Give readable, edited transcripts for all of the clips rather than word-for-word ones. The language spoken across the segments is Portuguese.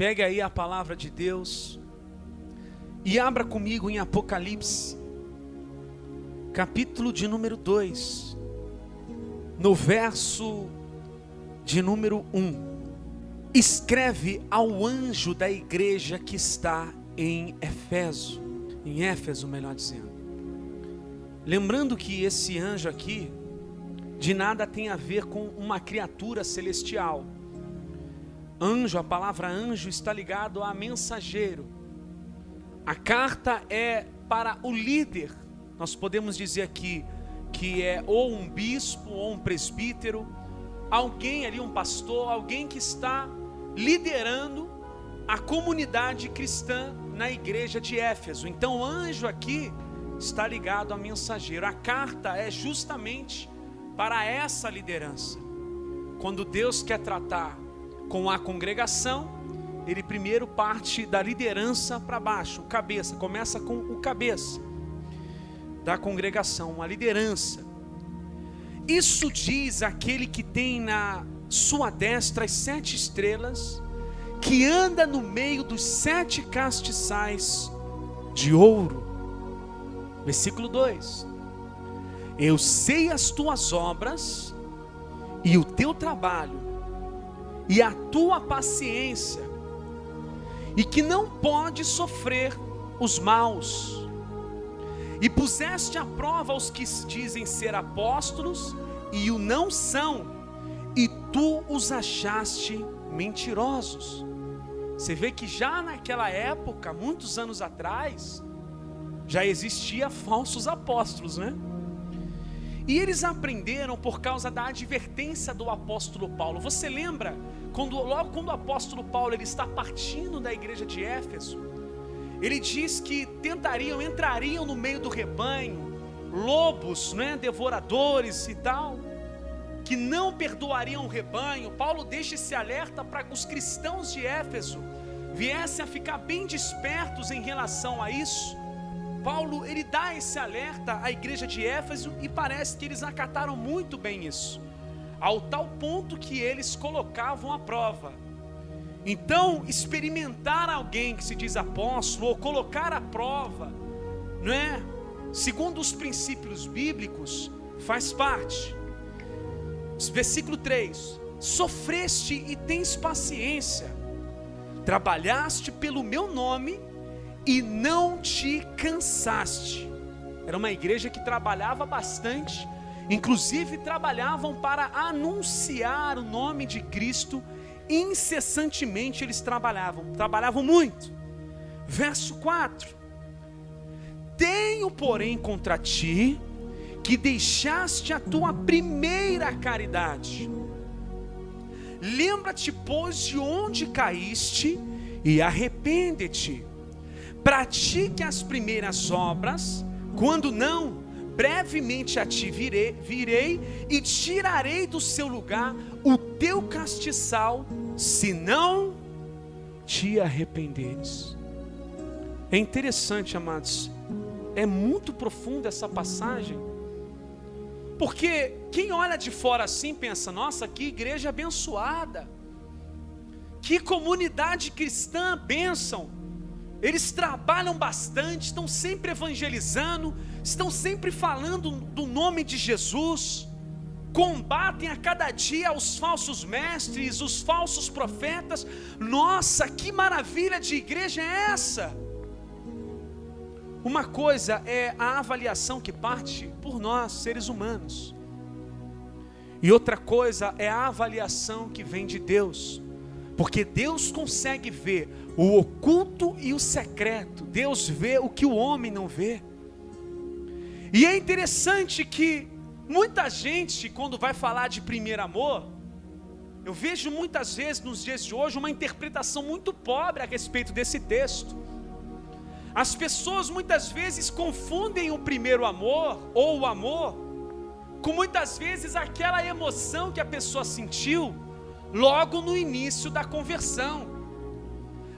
Pegue aí a palavra de Deus e abra comigo em Apocalipse, capítulo de número 2, no verso de número 1. Escreve ao anjo da igreja que está em Éfeso, melhor dizendo. Lembrando que esse anjo aqui, de nada tem a ver com uma criatura celestial. Anjo, a palavra anjo está ligado a mensageiro. A carta é para o líder. Nós podemos dizer aqui que é ou um bispo ou um presbítero, alguém ali, um pastor, alguém que está liderando a comunidade cristã na igreja de Éfeso. Então o anjo aqui está ligado a mensageiro. A carta é justamente para essa liderança. Quando Deus quer tratar com a congregação, Ele primeiro parte da liderança para baixo, o cabeça, começa com o cabeça da congregação, a liderança. Isso diz aquele que tem na sua destra as 7 estrelas, que anda no meio dos 7 castiçais de ouro. Versículo 2: eu sei as tuas obras e o teu trabalho e a tua paciência, e que não pode sofrer os maus, e puseste à prova os que dizem ser apóstolos e o não são, e tu os achaste mentirosos. Você vê que já naquela época, muitos anos atrás, já existia falsos apóstolos, né? E eles aprenderam por causa da advertência do apóstolo Paulo. Você lembra, logo quando o apóstolo Paulo ele está partindo da igreja de Éfeso, ele diz que entrariam no meio do rebanho, lobos, né, devoradores e tal, que não perdoariam o rebanho. Paulo deixa esse alerta para que os cristãos de Éfeso viessem a ficar bem despertos em relação a isso. Paulo, ele dá esse alerta à igreja de Éfeso e parece que eles acataram muito bem isso, ao tal ponto que eles colocavam à prova. Então, experimentar alguém que se diz apóstolo, ou colocar à prova, não é? Segundo os princípios bíblicos, faz parte. Versículo 3: sofreste e tens paciência, trabalhaste pelo meu nome e não te cansaste. Era uma igreja que trabalhava bastante, inclusive trabalhavam para anunciar o nome de Cristo. Incessantemente eles trabalhavam muito. Verso 4: tenho porém contra ti que deixaste a tua primeira caridade. Lembra-te, pois, de onde caíste e arrepende-te. Pratique as primeiras obras, quando não, brevemente a ti virei e tirarei do seu lugar o teu castiçal, se não te arrependeres. É interessante, amados, é muito profunda essa passagem, porque quem olha de fora assim pensa: nossa, que igreja abençoada, que comunidade cristã, bênção. Eles trabalham bastante, estão sempre evangelizando, estão sempre falando do nome de Jesus, combatem a cada dia os falsos mestres, os falsos profetas. Nossa, que maravilha de igreja é essa? Uma coisa é a avaliação que parte por nós, seres humanos, e outra coisa é a avaliação que vem de Deus, porque Deus consegue ver o oculto e o secreto. Deus vê o que o homem não vê. E é interessante que muita gente, quando vai falar de primeiro amor, eu vejo muitas vezes nos dias de hoje uma interpretação muito pobre a respeito desse texto. As pessoas muitas vezes confundem o primeiro amor, ou o amor, com muitas vezes aquela emoção que a pessoa sentiu logo no início da conversão.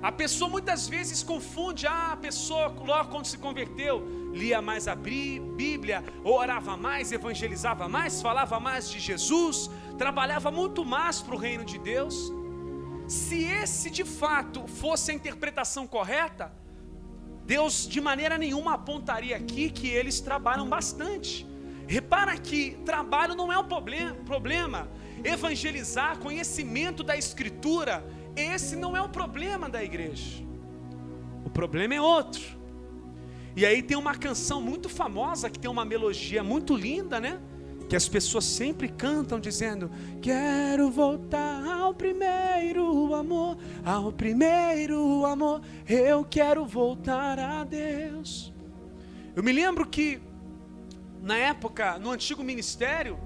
A pessoa muitas vezes confunde, a pessoa logo quando se converteu, lia mais a Bíblia, orava mais, evangelizava mais, falava mais de Jesus, trabalhava muito mais para o reino de Deus. se esse de fato fosse a interpretação correta, Deus de maneira nenhuma apontaria aqui que eles trabalham bastante. Repara que trabalho não é um problema. Evangelizar, conhecimento da Escritura, esse não é o problema da igreja. O problema é outro. E aí tem uma canção muito famosa, que tem uma melodia muito linda, né? Que as pessoas sempre cantam dizendo: quero voltar ao primeiro amor, ao primeiro amor, eu quero voltar a Deus. Eu me lembro que na época, no antigo ministério,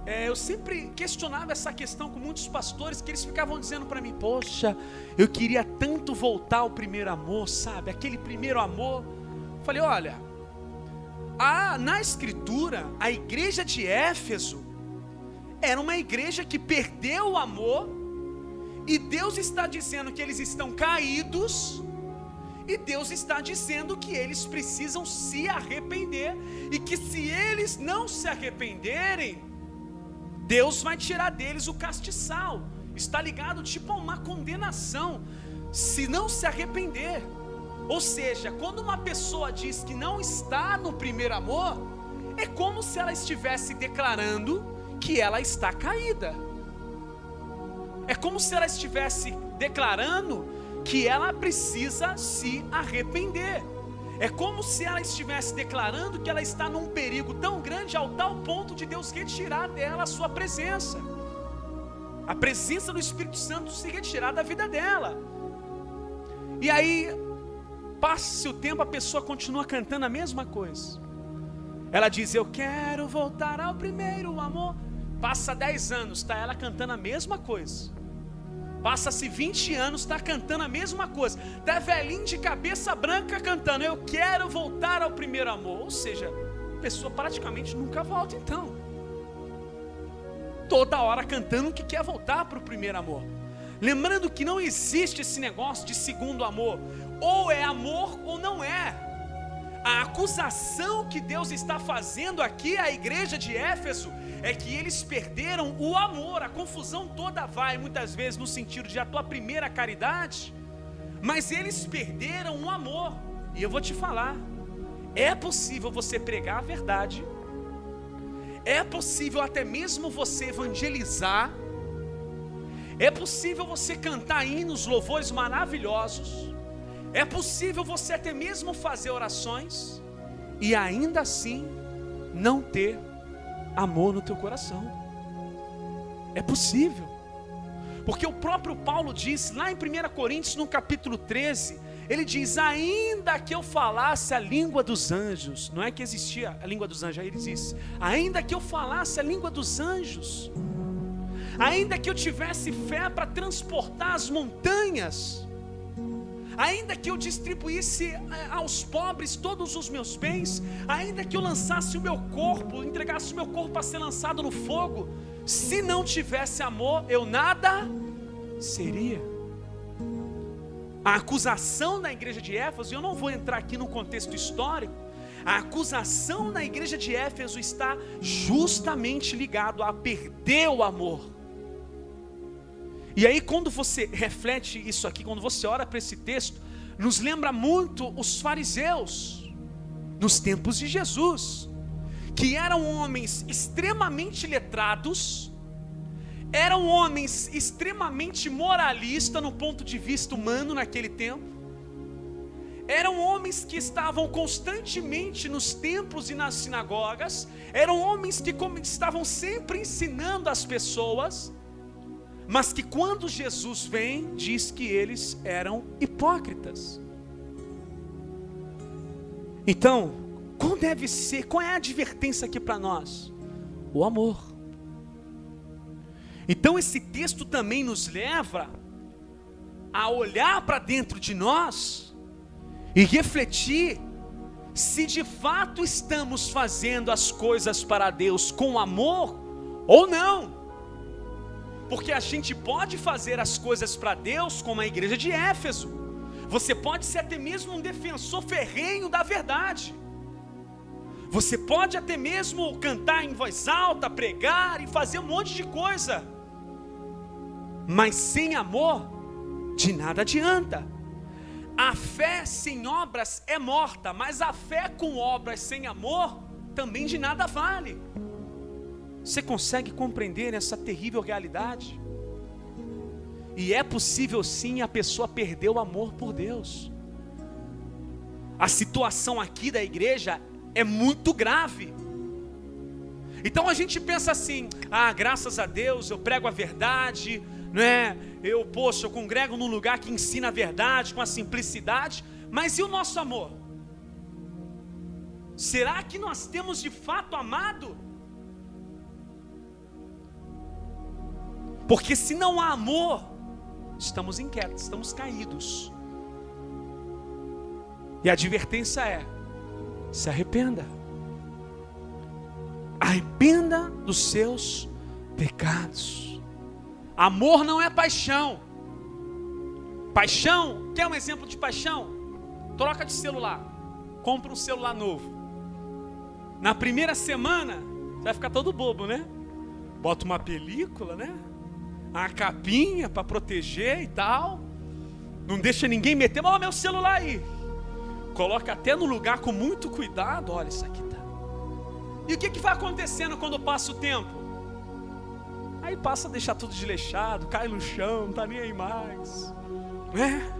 eu sempre questionava essa questão com muitos pastores, que eles ficavam dizendo para mim: poxa, eu queria tanto voltar ao primeiro amor, sabe? Aquele primeiro amor. Eu falei: olha, na Escritura, a igreja de Éfeso era uma igreja que perdeu o amor, e Deus está dizendo que eles estão caídos, e Deus está dizendo que eles precisam se arrepender, e que se eles não se arrependerem, Deus vai tirar deles o castiçal. Está ligado tipo a uma condenação, se não se arrepender. Ou seja, quando uma pessoa diz que não está no primeiro amor, é como se ela estivesse declarando que ela está caída. É como se ela estivesse declarando que ela precisa se arrepender. É como se ela estivesse declarando que ela está num perigo tão grande, ao tal ponto de Deus retirar dela a sua presença. A presença do Espírito Santo se retirar da vida dela. E aí, passa-se o tempo, a pessoa continua cantando a mesma coisa. Ela diz: eu quero voltar ao primeiro amor. Passa 10 anos, está ela cantando a mesma coisa. Passa-se 20 anos, está cantando a mesma coisa. Está velhinho de cabeça branca cantando: eu quero voltar ao primeiro amor. Ou seja, a pessoa praticamente nunca volta então. Toda hora cantando que quer voltar para o primeiro amor. Lembrando que não existe esse negócio de segundo amor. Ou é amor ou não é. A acusação que Deus está fazendo aqui à igreja de Éfeso é que eles perderam o amor. A confusão toda vai muitas vezes no sentido de a tua primeira caridade, mas eles perderam o amor. E eu vou te falar, é possível você pregar a verdade, é possível até mesmo você evangelizar, é possível você cantar hinos, louvores maravilhosos, é possível você até mesmo fazer orações e ainda assim não ter amor no teu coração. É possível, porque o próprio Paulo diz lá em 1 Coríntios no capítulo 13, ele diz: ainda que eu falasse a língua dos anjos, não é que existia a língua dos anjos, aí ele diz: ainda que eu falasse a língua dos anjos, ainda que eu tivesse fé para transportar as montanhas, ainda que eu distribuísse aos pobres todos os meus bens, ainda que eu lançasse o meu corpo, entregasse o meu corpo para ser lançado no fogo, se não tivesse amor, eu nada seria. A acusação na igreja de Éfeso, eu não vou entrar aqui no contexto histórico, a acusação na igreja de Éfeso está justamente ligado a perder o amor. E aí quando você reflete isso aqui, quando você ora para esse texto, nos lembra muito os fariseus, nos tempos de Jesus, que eram homens extremamente letrados, eram homens extremamente moralistas no ponto de vista humano naquele tempo, eram homens que estavam constantemente nos templos e nas sinagogas, eram homens que estavam sempre ensinando as pessoas, mas que quando Jesus vem, diz que eles eram hipócritas. Então, qual é a advertência aqui para nós? O amor. Então esse texto também nos leva a olhar para dentro de nós e refletir se de fato estamos fazendo as coisas para Deus com amor ou não. Porque a gente pode fazer as coisas para Deus como a igreja de Éfeso. Você pode ser até mesmo um defensor ferrenho da verdade. Você pode até mesmo cantar em voz alta, pregar e fazer um monte de coisa. Mas sem amor, de nada adianta. A fé sem obras é morta, mas a fé com obras sem amor também de nada vale. Você consegue compreender essa terrível realidade? E é possível sim a pessoa perder o amor por Deus. A situação aqui da igreja é muito grave. Então a gente pensa assim: graças a Deus eu prego a verdade, né? Eu congrego num lugar que ensina a verdade com a simplicidade, mas e o nosso amor? Será que nós temos de fato amado? Porque se não há amor, estamos inquietos, estamos caídos. E a advertência é: se arrependa. Arrependa dos seus pecados. Amor não é paixão. Paixão, quer um exemplo de paixão? Troca de celular, compra um celular novo. Na primeira semana, você vai ficar todo bobo, né? Bota uma película, né? Uma capinha para proteger e tal. Não deixa ninguém meter, olha meu celular aí. Coloca até no lugar com muito cuidado. Olha, isso aqui tá. E o que vai acontecendo quando passa o tempo? Aí passa a deixar tudo desleixado, cai no chão, não tá nem aí mais, né?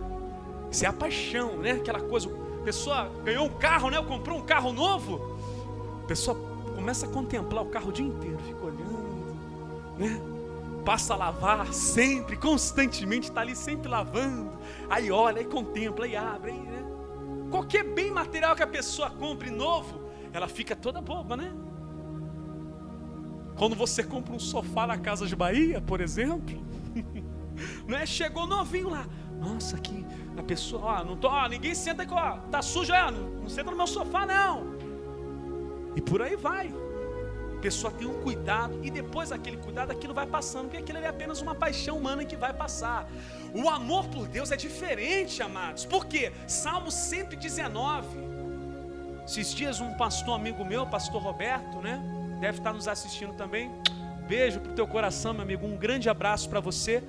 Isso é a paixão, né? Aquela coisa, a pessoa ganhou um carro, né? Comprou um carro novo, a pessoa começa a contemplar o carro o dia inteiro, fica olhando, né? Passa a lavar sempre, constantemente, está ali sempre lavando. Aí olha, aí contempla, aí abre, aí, né? Qualquer bem material que a pessoa compre novo, ela fica toda boba, né? Quando você compra um sofá na Casa de Bahia, por exemplo, né? Chegou novinho lá. Nossa, aqui a pessoa, ninguém senta aqui, tá sujo, não senta no meu sofá não. E por aí vai. A pessoa tem um cuidado, e depois daquele cuidado, aquilo vai passando, porque aquilo é apenas uma paixão humana que vai passar. O amor por Deus é diferente, amados. Por quê? Salmo 119. Esses dias um pastor amigo meu, pastor Roberto, né? Deve estar nos assistindo também. Beijo pro teu coração, meu amigo. Um grande abraço para você.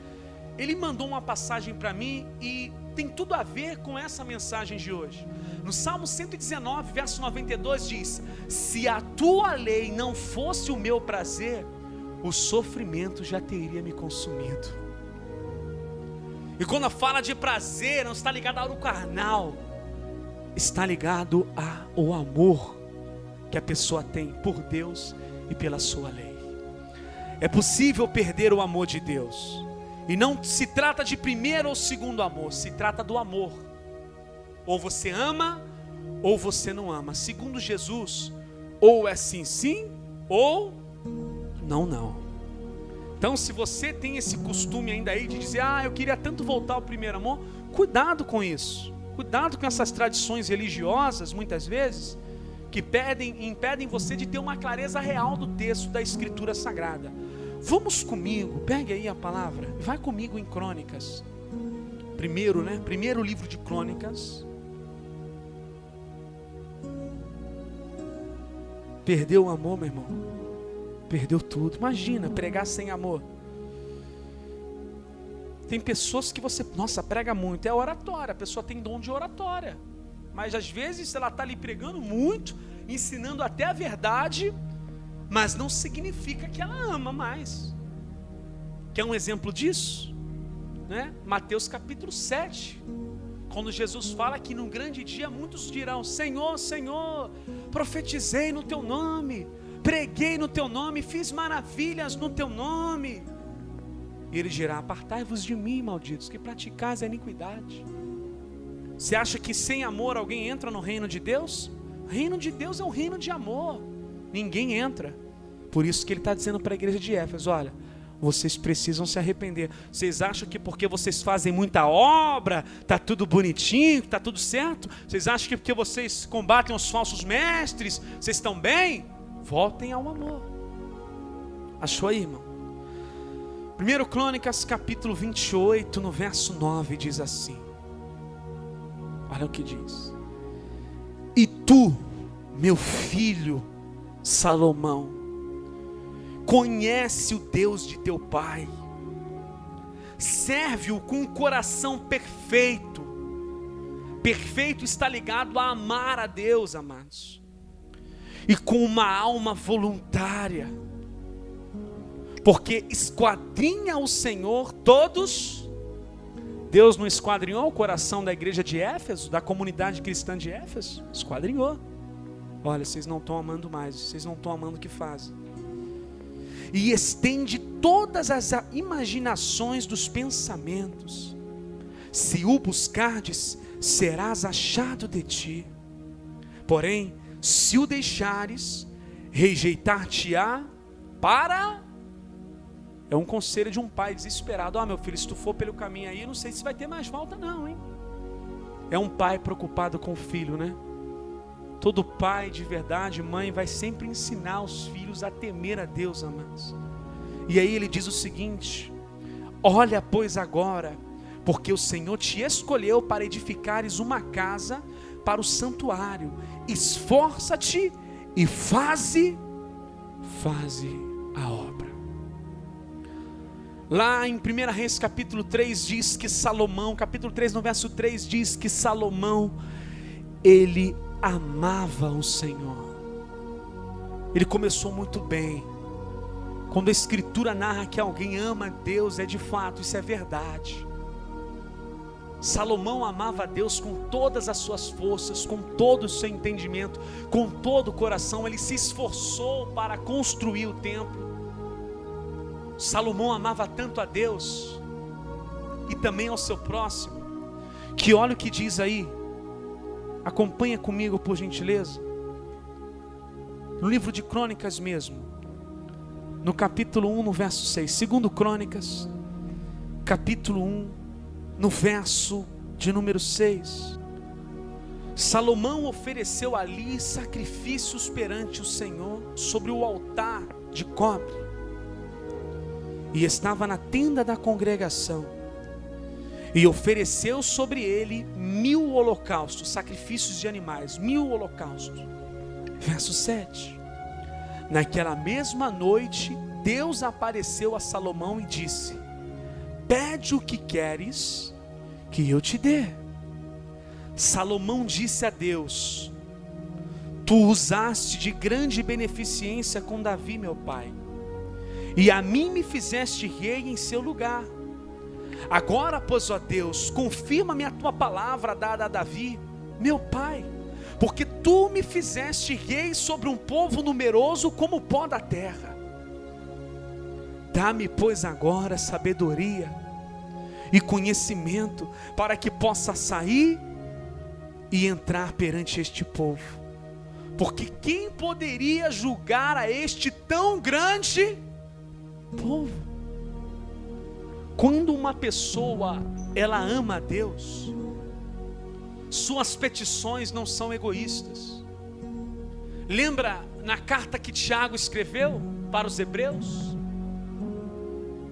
Ele mandou uma passagem para mim e tem tudo a ver com essa mensagem de hoje. No Salmo 119, verso 92 diz: se a tua lei não fosse o meu prazer, o sofrimento já teria me consumido. E quando fala de prazer, não está ligado ao carnal, está ligado ao amor que a pessoa tem por Deus e pela sua lei. É possível perder o amor de Deus. E não se trata de primeiro ou segundo amor, se trata do amor. Ou você ama, ou você não ama. Segundo Jesus, ou é sim, sim, ou não, não. Então, se você tem esse costume ainda aí de dizer: eu queria tanto voltar ao primeiro amor, cuidado com isso. Cuidado com essas tradições religiosas, muitas vezes, que impedem você de ter uma clareza real do texto da Escritura Sagrada. Vamos comigo, pegue aí a palavra, vai comigo em Crônicas. Primeiro livro de Crônicas. Perdeu o amor, meu irmão? Perdeu tudo. Imagina, pregar sem amor. Tem pessoas que você, prega muito, é oratória, a pessoa tem dom de oratória. Mas às vezes ela está ali pregando muito, ensinando até a verdade, mas não significa que ela ama mais. Quer um exemplo disso? Né? Mateus capítulo 7, quando Jesus fala que num grande dia muitos dirão: Senhor, Senhor, profetizei no teu nome, preguei no teu nome, fiz maravilhas no teu nome. E ele dirá: apartai-vos de mim, malditos, que praticais a iniquidade. Você acha que sem amor alguém entra no reino de Deus? O reino de Deus é um reino de amor. Ninguém entra. Por isso que ele está dizendo para a igreja de Éfeso: olha, vocês precisam se arrepender. Vocês acham que porque vocês fazem muita obra, está tudo bonitinho, está tudo certo? Vocês acham que porque vocês combatem os falsos mestres, vocês estão bem? Voltem ao amor. Achou aí, irmão? 1 Crônicas capítulo 28, no verso 9, diz assim. Olha o que diz: e tu, meu filho Salomão, conhece o Deus de teu pai, serve-o com um coração perfeito. Perfeito está ligado a amar a Deus, amados, e com uma alma voluntária, porque esquadrinha o Senhor todos. Deus não esquadrinhou o coração da igreja de Éfeso, da comunidade cristã de Éfeso? Esquadrinhou. Olha, vocês não estão amando mais, vocês não estão amando o que fazem. E estende todas as imaginações dos pensamentos. Se o buscardes, serás achado de ti. Porém, se o deixares, rejeitar-te-á para... É um conselho de um pai desesperado. Meu filho, se tu for pelo caminho aí, não sei se vai ter mais volta não, hein? É um pai preocupado com o filho, né? Todo pai de verdade, mãe, vai sempre ensinar os filhos a temer a Deus, amados. E aí ele diz o seguinte: olha, pois agora, porque o Senhor te escolheu para edificares uma casa para o santuário. Esforça-te e faze a obra. Lá em 1 Reis capítulo 3 diz que Salomão, capítulo 3 no verso 3 diz que Salomão, ele amava o Senhor. Ele começou muito bem. Quando a escritura narra que alguém ama a Deus, é de fato, isso é verdade. Salomão amava a Deus com todas as suas forças, com todo o seu entendimento, com todo o coração. Ele se esforçou para construir o templo. Salomão amava tanto a Deus e também ao seu próximo, que olha o que diz aí. Acompanha comigo, por gentileza. No livro de Crônicas mesmo, no capítulo 1, no verso 6. Segundo Crônicas, capítulo 1, no verso de número 6. Salomão ofereceu ali sacrifícios perante o Senhor sobre o altar de cobre. E estava na tenda da congregação. E ofereceu sobre ele 1000 holocaustos, sacrifícios de animais, 1000 holocaustos. Verso 7. Naquela mesma noite, Deus apareceu a Salomão e disse: pede o que queres que eu te dê. Salomão disse a Deus: tu usaste de grande beneficência com Davi meu pai, e a mim me fizeste rei em seu lugar. Agora, pois, ó Deus, confirma-me a tua palavra dada a Davi, meu pai, porque tu me fizeste rei sobre um povo numeroso como o pó da terra. Dá-me, pois, agora sabedoria e conhecimento, para que possa sair e entrar perante este povo. Porque quem poderia julgar a este tão grande povo? Quando uma pessoa, ela ama a Deus, suas petições não são egoístas. Lembra na carta que Tiago escreveu para os hebreus?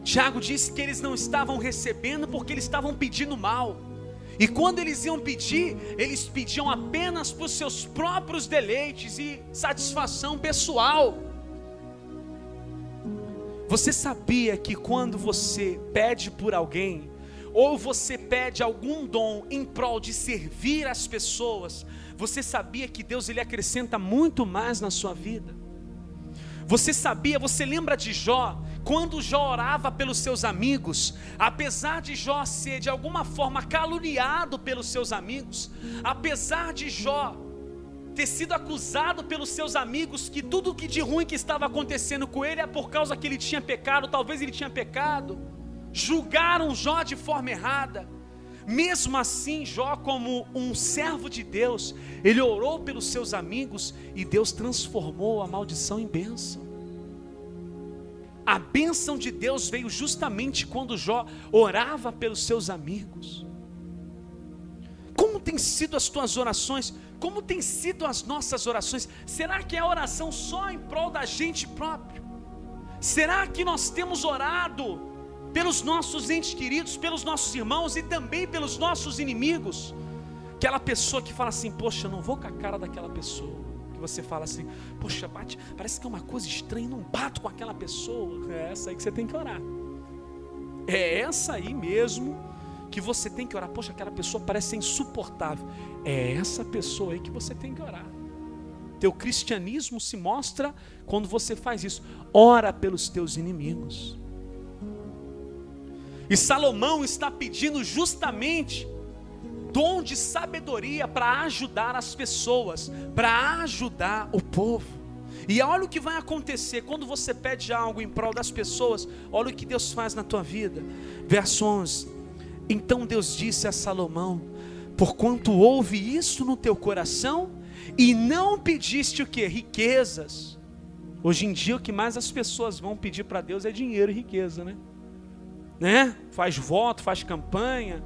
Tiago disse que eles não estavam recebendo porque eles estavam pedindo mal. E quando eles iam pedir, eles pediam apenas por seus próprios deleites e satisfação pessoal. Você sabia que quando você pede por alguém, ou você pede algum dom em prol de servir as pessoas, você sabia que Deus ele acrescenta muito mais na sua vida? Você sabia, você lembra de Jó? Quando Jó orava pelos seus amigos, apesar de Jó ser de alguma forma caluniado pelos seus amigos, apesar de Jó ter sido acusado pelos seus amigos que tudo que de ruim que estava acontecendo com ele é por causa que ele tinha pecado, talvez ele tinha pecado, julgaram Jó de forma errada. Mesmo assim, Jó, como um servo de Deus, ele orou pelos seus amigos e Deus transformou a maldição em bênção. A bênção de Deus veio justamente quando Jó orava pelos seus amigos. Como tem sido as tuas orações? Como tem sido as nossas orações? Será que é a oração só em prol da gente próprio? Será que nós temos orado pelos nossos entes queridos, pelos nossos irmãos e também pelos nossos inimigos? Aquela pessoa que fala assim: poxa, eu não vou com a cara daquela pessoa. Que você fala assim: poxa, parece que é uma coisa estranha, não bato com aquela pessoa. É essa aí que você tem que orar. É essa aí mesmo que você tem que orar. Poxa, aquela pessoa parece ser insuportável. É essa pessoa aí que você tem que orar. Teu cristianismo se mostra quando você faz isso. Ora pelos teus inimigos. E Salomão está pedindo justamente dom de sabedoria para ajudar as pessoas, para ajudar o povo. E olha o que vai acontecer quando você pede algo em prol das pessoas. Olha o que Deus faz na tua vida. Verso 11. Então Deus disse a Salomão: porquanto houve isso no teu coração e não pediste o que? Riquezas. Hoje em dia o que mais as pessoas vão pedir para Deus é dinheiro e riqueza, né? Faz voto, faz campanha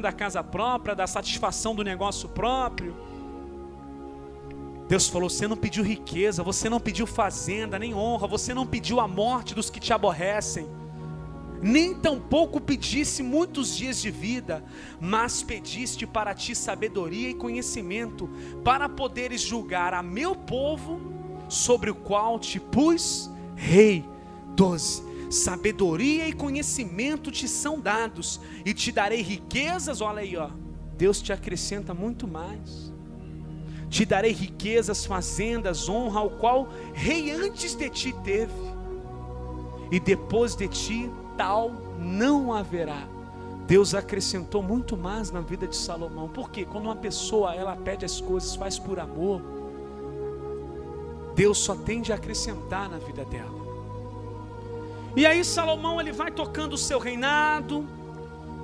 da casa própria, da satisfação do negócio próprio. Deus falou: você não pediu riqueza, você não pediu fazenda, nem honra, você não pediu a morte dos que te aborrecem, nem tampouco pedisse muitos dias de vida, mas pediste para ti sabedoria e conhecimento, para poderes julgar a meu povo, sobre o qual te pus rei. 12. Sabedoria e conhecimento te são dados, e te darei riquezas. Olha aí, ó, Deus te acrescenta muito mais. Te darei riquezas, fazendas, honra, ao qual rei antes de ti teve, e depois de ti tal não haverá. Deus acrescentou muito mais na vida de Salomão. Porque quando uma pessoa ela pede as coisas, faz por amor, Deus só tende a acrescentar na vida dela. E aí Salomão ele vai tocando o seu reinado,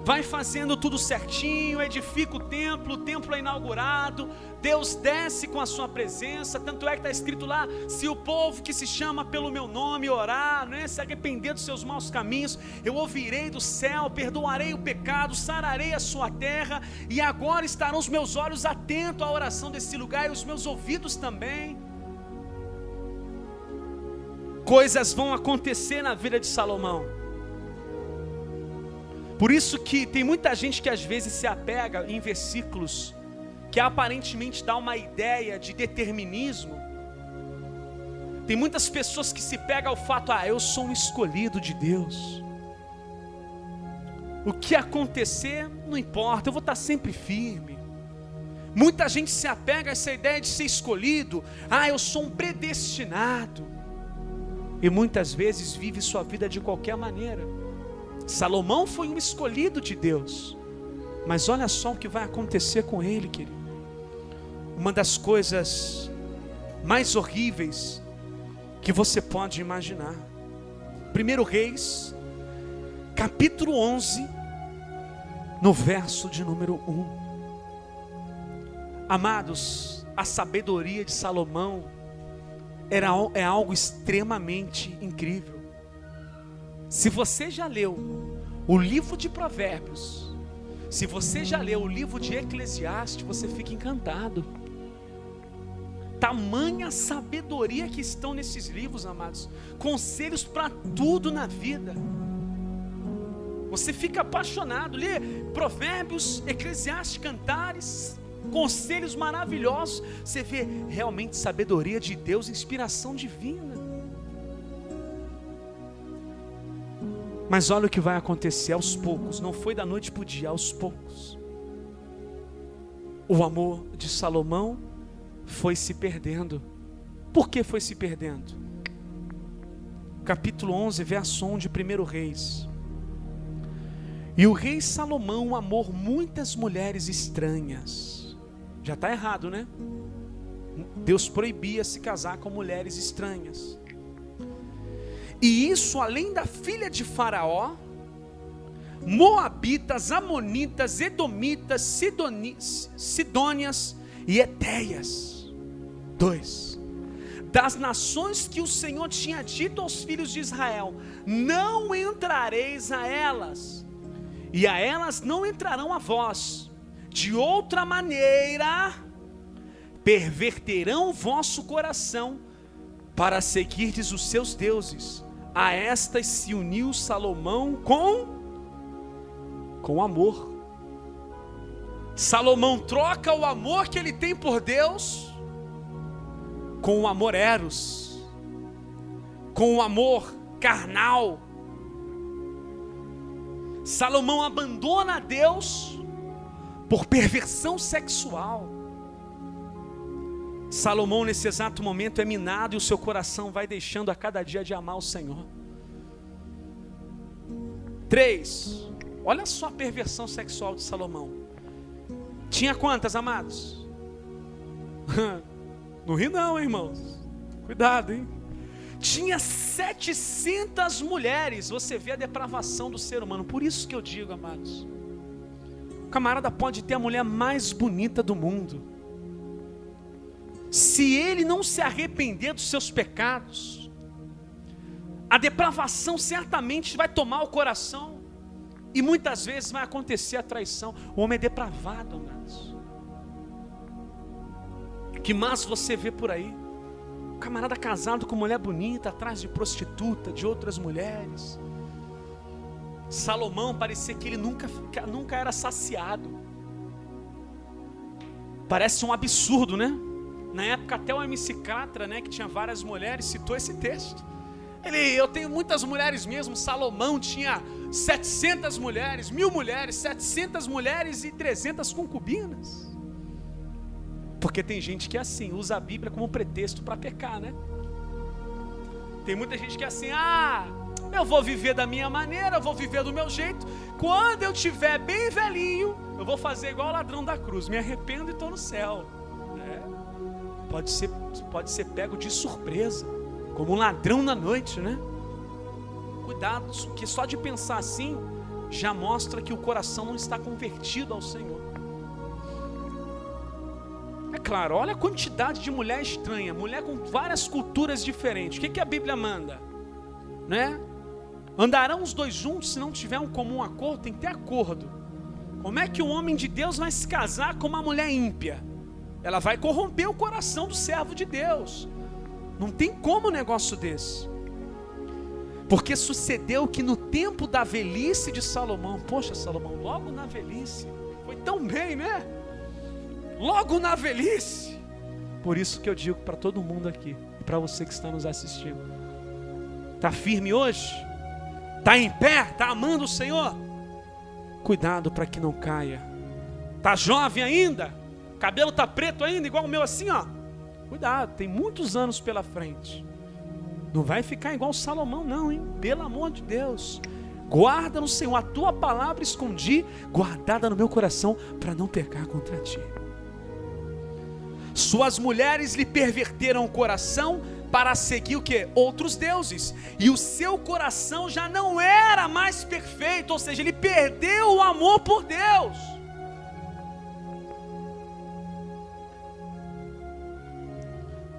vai fazendo tudo certinho, edifica o templo é inaugurado, Deus desce com a sua presença. Tanto é que está escrito lá: se o povo que se chama pelo meu nome orar, né, se arrepender dos seus maus caminhos, eu ouvirei do céu, perdoarei o pecado, sararei a sua terra. E agora estarão os meus olhos atentos à oração desse lugar, e os meus ouvidos também. Coisas vão acontecer na vida de Salomão. Por isso que tem muita gente que às vezes se apega em versículos que aparentemente dá uma ideia de determinismo. Tem muitas pessoas que se pegam ao fato: eu sou um escolhido de Deus, o que acontecer não importa, eu vou estar sempre firme. Muita gente se apega a essa ideia de ser escolhido: eu sou um predestinado. E muitas vezes vive sua vida de qualquer maneira. Salomão foi um escolhido de Deus, mas olha só o que vai acontecer com ele, querido. Uma das coisas mais horríveis que você pode imaginar. 1 Reis, capítulo 11, no verso de número 1. Amados, a sabedoria de Salomão é algo extremamente incrível. Se você já leu o livro de Provérbios, se você já leu o livro de Eclesiastes, você fica encantado. Tamanha sabedoria que estão nesses livros, amados. Conselhos para tudo na vida. Você fica apaixonado. Lê Provérbios, Eclesiastes, Cantares, conselhos maravilhosos. Você vê realmente sabedoria de Deus, inspiração divina. Mas olha o que vai acontecer aos poucos. Não foi da noite para o dia, aos poucos. O amor de Salomão foi se perdendo. Por que foi se perdendo? Capítulo 11, verso 1 de 1 Reis. E o rei Salomão amou muitas mulheres estranhas. Já está errado, né? Deus proibia se casar com mulheres estranhas. E isso além da filha de Faraó, Moabitas, Amonitas, Edomitas, Sidônias e Etéias. 2. Das nações que o Senhor tinha dito aos filhos de Israel: não entrareis a elas, e a elas não entrarão a vós. De outra maneira perverterão o vosso coração para seguirdes os seus deuses. A estas se uniu Salomão com amor. Salomão troca o amor que ele tem por Deus com o amor eros, com o amor carnal. Salomão abandona a Deus por perversão sexual. Salomão nesse exato momento é minado e o seu coração vai deixando a cada dia de amar o Senhor. 3, olha só a perversão sexual de Salomão. Tinha quantas, amados? Não ri não, hein, irmãos. Cuidado, hein? Tinha 700 mulheres. Você vê a depravação do ser humano. Por isso que eu digo, amados, o camarada pode ter a mulher mais bonita do mundo. Se ele não se arrepender dos seus pecados, a depravação certamente vai tomar o coração. E muitas vezes vai acontecer a traição. O homem é depravado, amados. O que mais você vê por aí? Camarada casado com mulher bonita, atrás de prostituta, de outras mulheres. Salomão parecia que ele nunca era saciado. Parece um absurdo, né? Na época até o MC Catra, né, que tinha várias mulheres, citou esse texto. Eu tenho muitas mulheres mesmo. Salomão tinha 700 mulheres, 1000 mulheres, 700 mulheres e 300 concubinas. Porque tem gente que é assim, usa a Bíblia como pretexto para pecar, né? Tem muita gente que é assim, eu vou viver da minha maneira, eu vou viver do meu jeito. Quando eu tiver bem velhinho, eu vou fazer igual o ladrão da cruz, me arrependo e estou no céu. Pode ser pego de surpresa, como um ladrão na noite, né? Cuidado, que só de pensar assim, já mostra que o coração não está convertido ao Senhor. É claro, olha a quantidade de mulher estranha, mulher com várias culturas diferentes. O que a Bíblia manda? Né? Andarão os dois juntos se não tiver um comum acordo? Tem que ter acordo. Como é que um homem de Deus vai se casar com uma mulher ímpia? Ela vai corromper o coração do servo de Deus. Não tem como um negócio desse. Porque sucedeu que no tempo da velhice de Salomão, poxa, Salomão, logo na velhice, foi tão bem, né? Logo na velhice. Por isso que eu digo para todo mundo aqui, e para você que está nos assistindo: está firme hoje? Está em pé? Está amando o Senhor? Cuidado para que não caia. Está jovem ainda? Cabelo está preto ainda, igual o meu assim, ó. Cuidado, tem muitos anos pela frente. Não vai ficar igual Salomão não, hein? Pelo amor de Deus. Guarda no Senhor, a tua palavra escondi, guardada no meu coração, para não pecar contra ti. Suas mulheres lhe perverteram o coração para seguir o quê? Outros deuses. E o seu coração já não era mais perfeito, ou seja, ele perdeu o amor por Deus.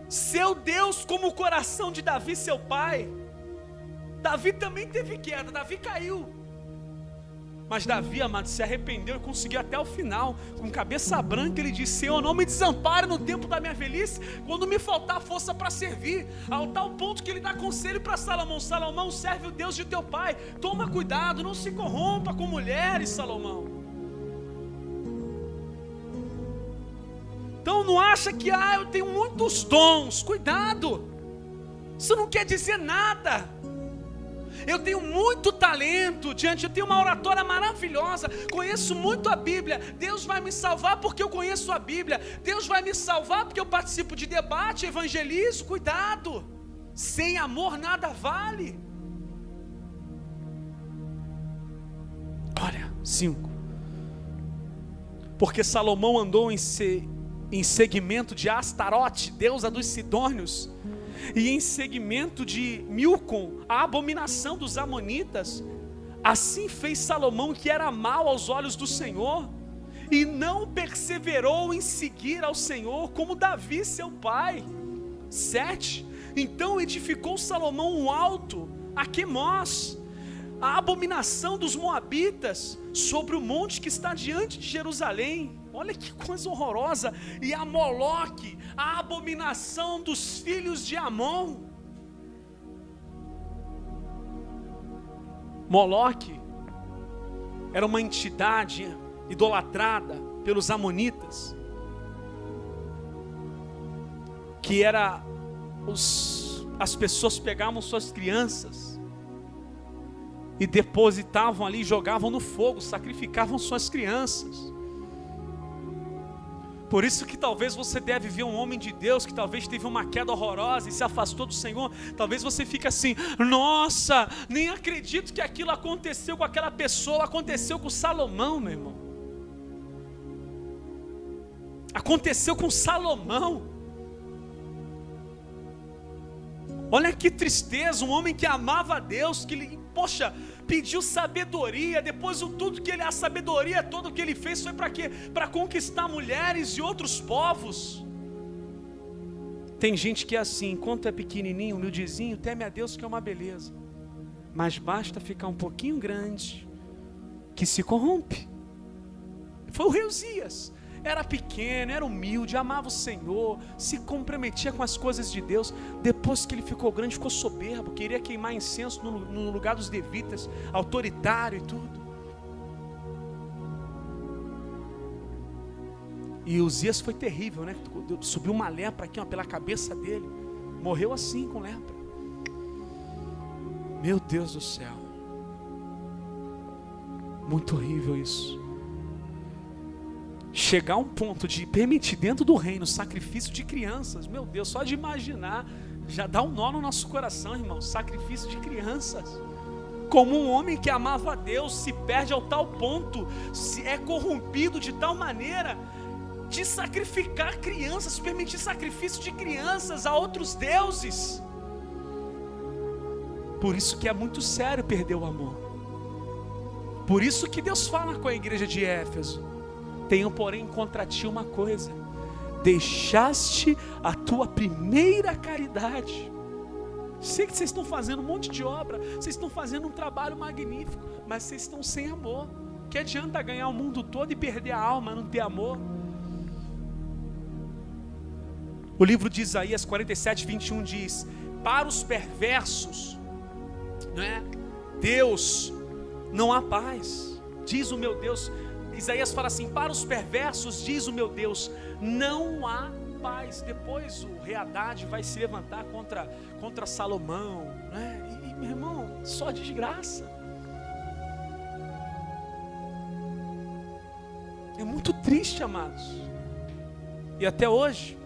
Seu Deus, como o coração de Davi, seu pai. Davi também teve queda, Davi caiu. Mas Davi, amado, se arrependeu e conseguiu até o final. Com cabeça branca ele disse: Senhor, não me desampare no tempo da minha velhice, quando me faltar força para servir. Ao tal ponto que ele dá conselho para Salomão: Salomão, serve o Deus de teu pai. Toma cuidado, não se corrompa com mulheres, Salomão. Então não acha que eu tenho muitos dons. Cuidado, isso não quer dizer nada. Eu tenho muito talento eu tenho uma oratória maravilhosa, conheço muito a Bíblia. Deus vai me salvar porque eu conheço a Bíblia. Deus vai me salvar porque eu participo de debate, evangelizo. Cuidado, sem amor nada vale. Olha, 5. Porque Salomão andou em seguimento de Astarote, deusa dos Sidônios, e em seguimento de Milcom, a abominação dos amonitas. Assim fez Salomão, que era mau aos olhos do Senhor, e não perseverou em seguir ao Senhor como Davi seu pai. 7. Então edificou Salomão um alto a Quemós, a abominação dos moabitas, sobre o monte que está diante de Jerusalém. Olha que coisa horrorosa. E a Moloque, a abominação dos filhos de Amon. Moloque era uma entidade idolatrada pelos amonitas, que era as pessoas pegavam suas crianças e depositavam ali, jogavam no fogo, sacrificavam suas crianças. Por isso que talvez você deve ver um homem de Deus que talvez teve uma queda horrorosa e se afastou do Senhor. Talvez você fique assim: nossa, nem acredito que aquilo aconteceu com aquela pessoa. Aconteceu com Salomão, meu irmão. Aconteceu com Salomão. Olha que tristeza, um homem que amava a Deus, que pediu sabedoria, depois a sabedoria toda que ele fez foi para quê? Para conquistar mulheres e outros povos. Tem gente que é assim, enquanto é pequenininho, humildezinho, teme a Deus, que é uma beleza, mas basta ficar um pouquinho grande, que se corrompe. Foi o rei Uzias. Era pequeno, era humilde, amava o Senhor, se comprometia com as coisas de Deus. Depois que ele ficou grande, ficou soberbo, queria queimar incenso no lugar dos levitas, autoritário e tudo. E Uzias foi terrível, né? Subiu uma lepra aqui, pela cabeça dele, morreu assim, com lepra. Meu Deus do céu, muito horrível isso. Chegar a um ponto de permitir dentro do reino sacrifício de crianças, meu Deus, só de imaginar já dá um nó no nosso coração, irmão. Sacrifício de crianças. Como um homem que amava a Deus se perde ao tal ponto, se é corrompido de tal maneira de sacrificar crianças, permitir sacrifício de crianças a outros deuses. Por isso que é muito sério perder o amor. Por isso que Deus fala com a igreja de Éfeso: tenho, porém, contra ti uma coisa: deixaste a tua primeira caridade. Sei que vocês estão fazendo um monte de obra, vocês estão fazendo um trabalho magnífico, mas vocês estão sem amor. Que adianta ganhar o mundo todo e perder a alma, não ter amor? O livro de Isaías 47:21 diz: para os perversos, Deus, não há paz. Diz o meu Deus. Isaías fala assim: para os perversos, diz o meu Deus, não há paz. Depois o rei Haddad vai se levantar contra Salomão, e meu irmão, só desgraça. É muito triste, amados. E até hoje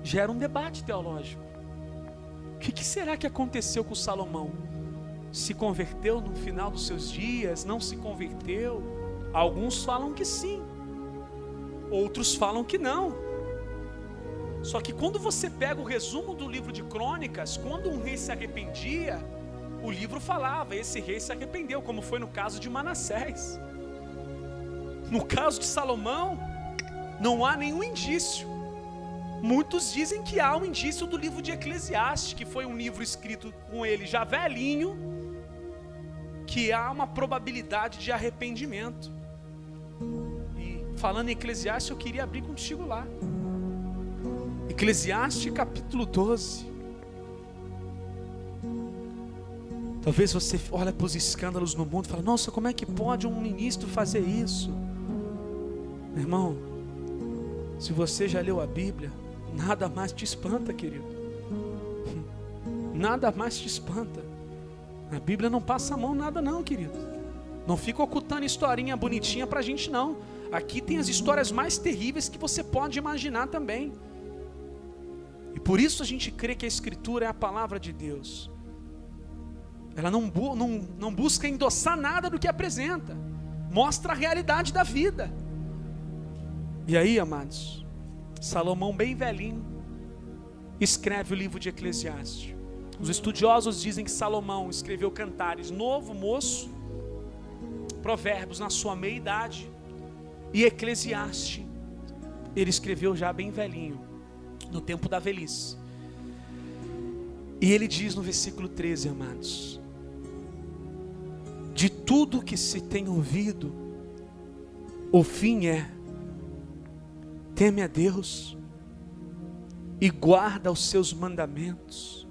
gera um debate teológico. O que será que aconteceu com Salomão? Se converteu no final dos seus dias? Não se converteu? Alguns falam que sim, outros falam que não. Só que quando você pega o resumo do livro de Crônicas, quando um rei se arrependia, o livro falava: esse rei se arrependeu, como foi no caso de Manassés. No caso de Salomão, não há nenhum indício. Muitos dizem que há um indício do livro de Eclesiastes, que foi um livro escrito com ele já velhinho, que há uma probabilidade de arrependimento. E falando em Eclesiastes, eu queria abrir contigo lá. Eclesiastes capítulo 12. Talvez você olhe para os escândalos no mundo e fale: nossa, como é que pode um ministro fazer isso? Meu irmão, se você já leu a Bíblia, nada mais te espanta, querido. Nada mais te espanta. A Bíblia não passa a mão nada não, querido. Não fica ocultando historinha bonitinha pra gente não. Aqui tem as histórias mais terríveis que você pode imaginar também. E por isso a gente crê que a Escritura é a palavra de Deus. Ela não busca endossar nada do que apresenta. Mostra a realidade da vida. E aí, amados, Salomão bem velhinho escreve o livro de Eclesiastes. Os estudiosos dizem que Salomão escreveu Cantares, novo moço, Provérbios na sua meia-idade, e Eclesiastes ele escreveu já bem velhinho, no tempo da velhice. E ele diz no versículo 13, amados: de tudo que se tem ouvido, o fim é: teme a Deus e guarda os seus mandamentos.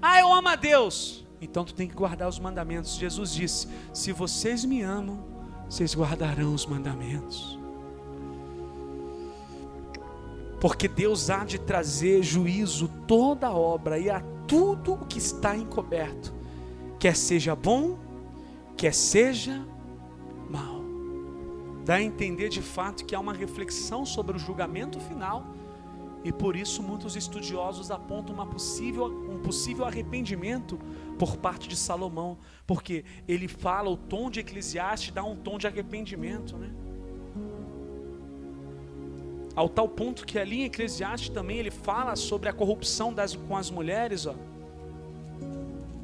Ah, eu amo a Deus, então tu tem que guardar os mandamentos. Jesus disse: se vocês me amam, vocês guardarão os mandamentos. Porque Deus há de trazer juízo toda obra e a tudo o que está encoberto, quer seja bom, quer seja mal. Dá a entender de fato que há uma reflexão sobre o julgamento final, e por isso muitos estudiosos apontam um possível arrependimento por parte de Salomão, porque ele fala, o tom de Eclesiastes dá um tom de arrependimento, né? Ao tal ponto que ali em Eclesiastes também ele fala sobre a corrupção com as mulheres, ó.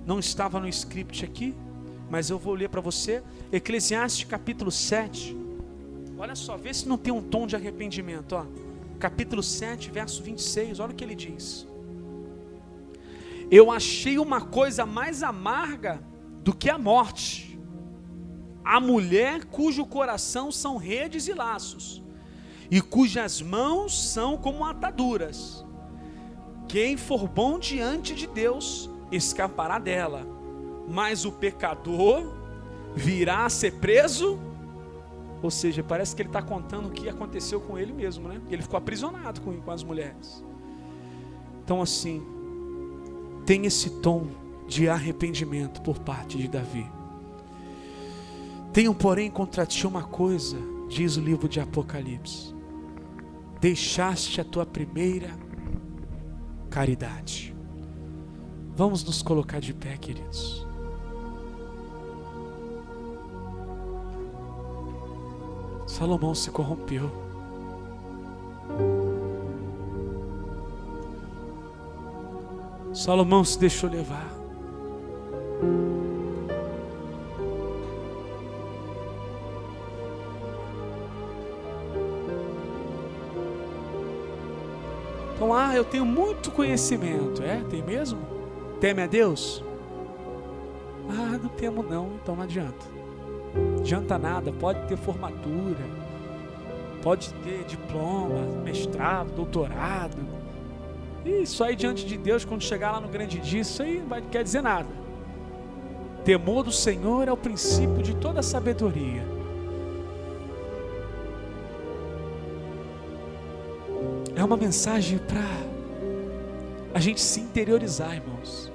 Não estava no script aqui, mas eu vou ler para você. Eclesiastes capítulo 7. Olha só, vê se não tem um tom de arrependimento, ó. Capítulo 7, verso 26, olha o que ele diz. Eu achei uma coisa mais amarga do que a morte, a mulher cujo coração são redes e laços, e cujas mãos são como ataduras. Quem for bom diante de Deus escapará dela, mas o pecador virá a ser preso. Ou seja, parece que ele está contando o que aconteceu com ele mesmo, né? Ele ficou aprisionado com as mulheres. Então assim, tem esse tom de arrependimento por parte de Davi. Tenho, porém, contra ti uma coisa, diz o livro de Apocalipse: deixaste a tua primeira caridade. Vamos nos colocar de pé, queridos. Salomão se corrompeu. Salomão se deixou levar. Então, eu tenho muito conhecimento. Tem mesmo? Teme a Deus? Não temo não, então não adianta. Não adianta nada, pode ter formatura, pode ter diploma, mestrado, doutorado. Isso aí diante de Deus, quando chegar lá no grande dia, isso aí não quer dizer nada. Temor do Senhor é o princípio de toda sabedoria. É uma mensagem para a gente se interiorizar, irmãos,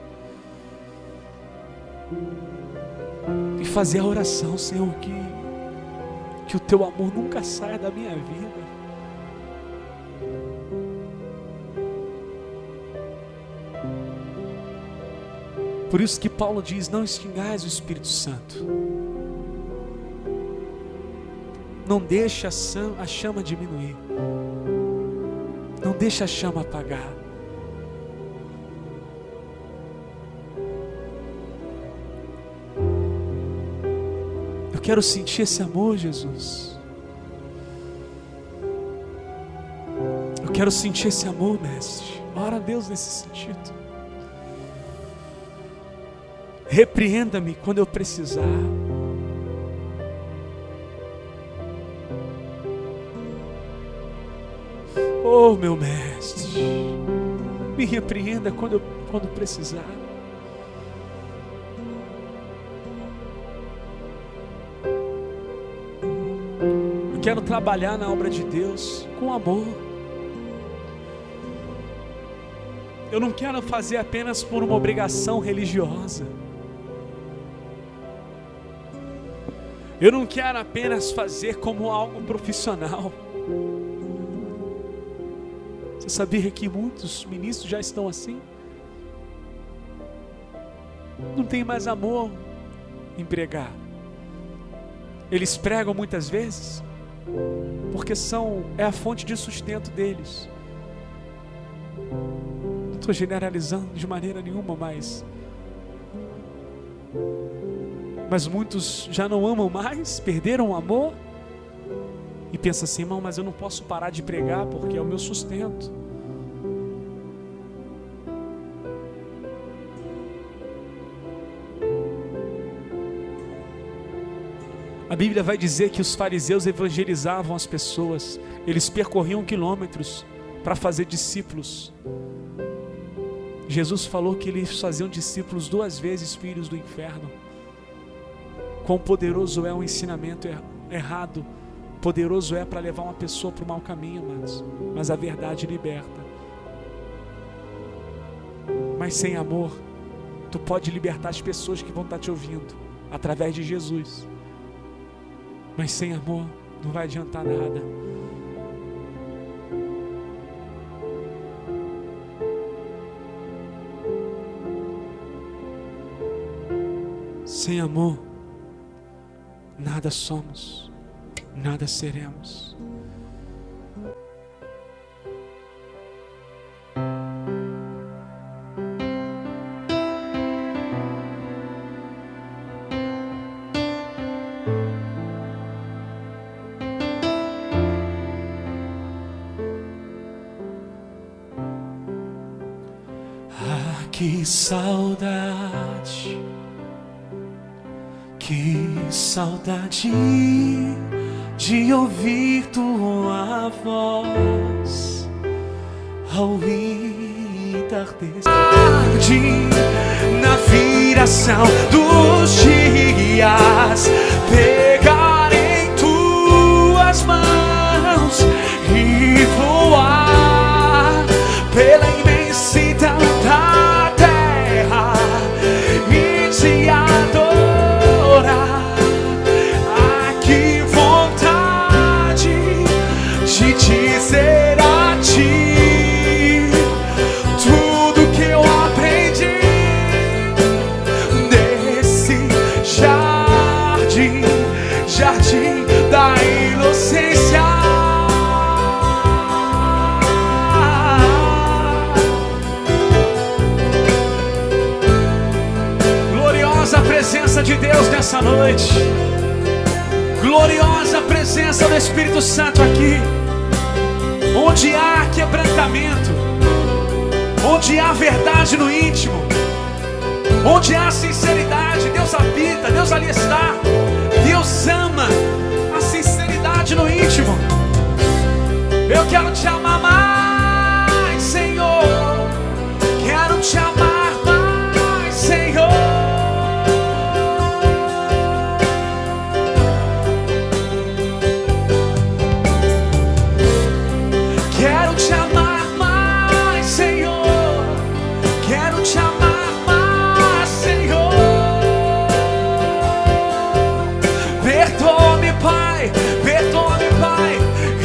e fazer a oração: Senhor, que o teu amor nunca saia da minha vida. Por isso que Paulo diz: não extingais o Espírito Santo. Não deixa a chama diminuir. Não deixa a chama apagar. Eu quero sentir esse amor, Jesus. Eu quero sentir esse amor, mestre. Ora a Deus nesse sentido. Repreenda-me quando eu precisar. Oh, meu mestre, me repreenda quando precisar. Eu quero trabalhar na obra de Deus com amor. Eu não quero fazer apenas por uma obrigação religiosa. Eu não quero apenas fazer como algo profissional. Você sabia que muitos ministros já estão assim? Não tem mais amor em pregar. Eles pregam muitas vezes porque é a fonte de sustento deles. Não estou generalizando de maneira nenhuma, mas muitos já não amam mais, perderam o amor e pensam assim: irmão, mas eu não posso parar de pregar porque é o meu sustento. A Bíblia vai dizer que os fariseus evangelizavam as pessoas. Eles percorriam quilômetros para fazer discípulos. Jesus falou que eles faziam discípulos 2 vezes filhos do inferno. Quão poderoso é um ensinamento errado. Poderoso é para levar uma pessoa para o mau caminho, mas a verdade liberta. Mas sem amor Tu pode libertar as pessoas que vão estar te ouvindo através de Jesus. Mas sem amor não vai adiantar nada. Sem amor, nada somos, nada seremos. Que saudade, que saudade de ouvir tua voz ao entardecer, na viração dos dias, pegar em tuas mãos e voar pela imensidão da terra e te adorar. Ah, que vontade de dizer a ti tudo que eu aprendi nesse jardim, jardim da inocência. Gloriosa presença de Deus nessa noite, gloriosa presença do Espírito Santo aqui. Onde há quebrantamento, onde há verdade no íntimo, onde há sinceridade, Deus habita, Deus ali está. Deus ama a sinceridade no íntimo. Eu quero te amar mais, Senhor. Quero te amar mais, Senhor. Quero te amar mais, Senhor. Quero te amar mais, Senhor. Perdoa-me, Pai. Perdoa-me, Pai.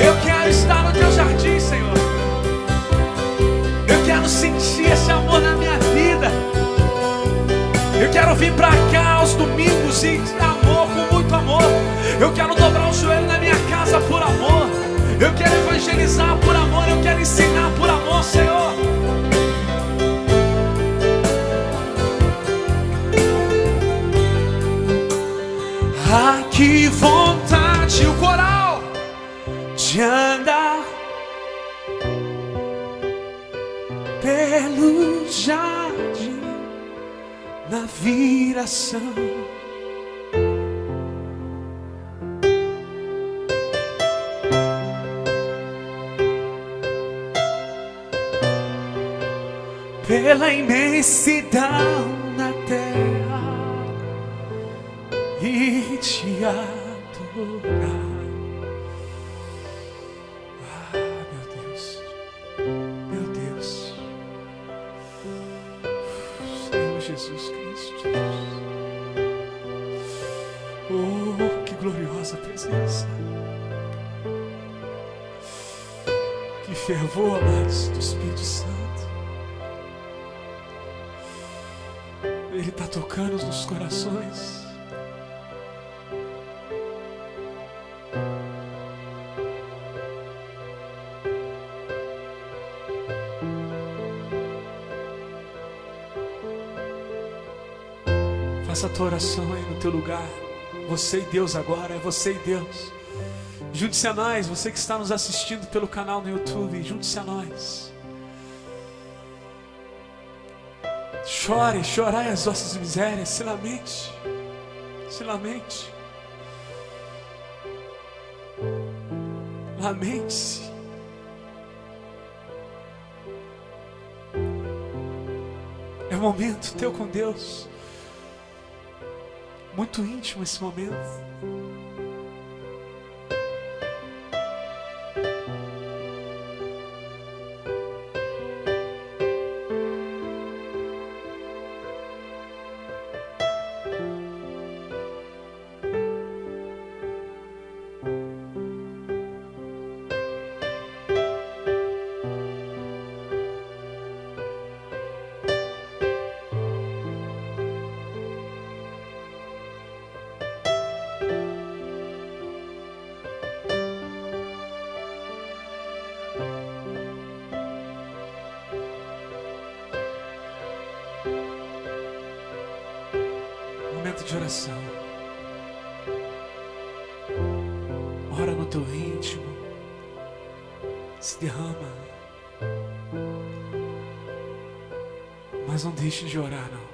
Eu quero estar no teu jardim, Senhor. Eu quero sentir esse amor na minha vida. Eu quero vir pra cá aos domingos e amor, com muito amor. Eu quero dobrar o joelho na minha casa por amor. Eu quero evangelizar por amor. Eu quero ensinar por amor, Senhor. Ah, que vontade, o coral, de andar pelo jardim, na viração. Pela imensidão da terra e te adorar. Ah, meu Deus, meu Deus, Senhor Jesus Cristo. Oh, que gloriosa presença, que fervor, amados, do Espírito Santo. Ele está tocando nos corações. Faça a tua oração aí no teu lugar. Você e Deus agora, é você e Deus. Junte-se a nós, você que está nos assistindo pelo canal no YouTube, junte-se a nós. Chore, chorai as vossas misérias, se lamente, se lamente. Lamente-se. É um momento teu com Deus, muito íntimo esse momento. momento de oração. Ora no teu íntimo. Se derrama. Mas não deixe de orar, não.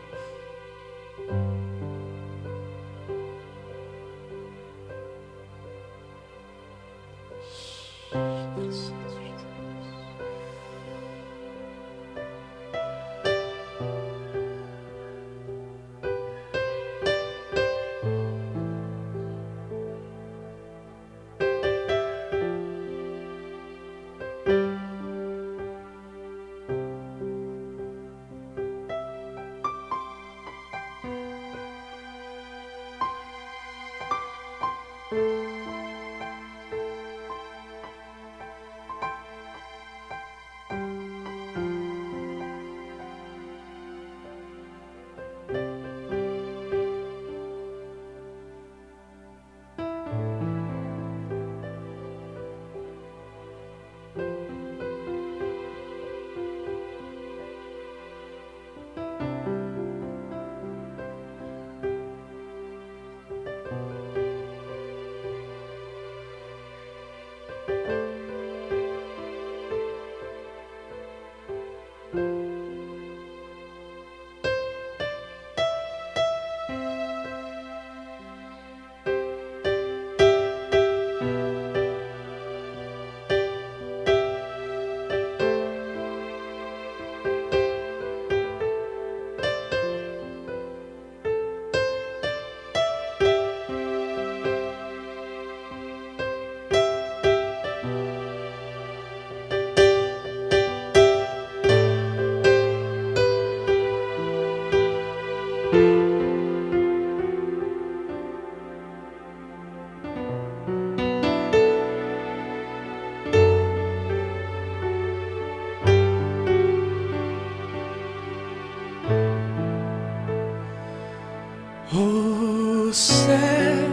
O céu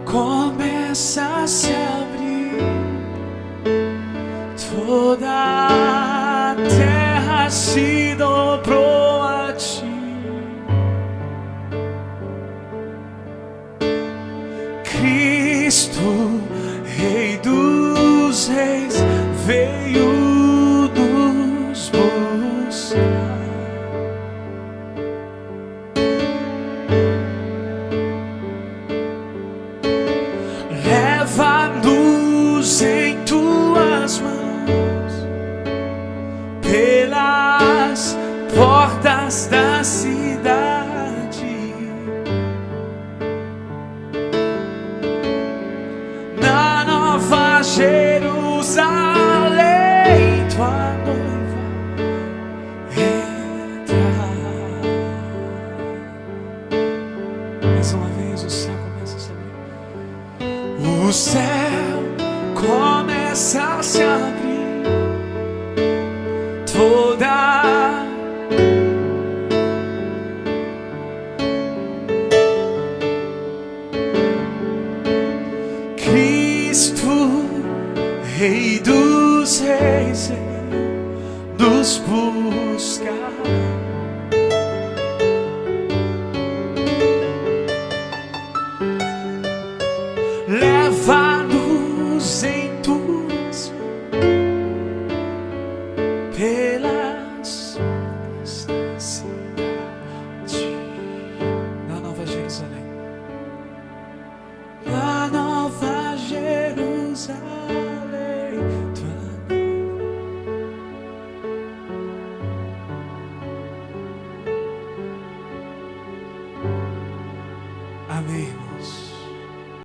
começa a se abrir, toda a terra se dobrou a ti. Cristo, Rei dos Reis, veio nos buscar. Leva-nos em tuas mãos pelas portas da cidade, na Nova Jerusalém, tua noiva entra. Mais uma vez o céu começa a se abrir. O céu começa a se abrir, toda Cristo, Rei dos Reis, nos busca. Leva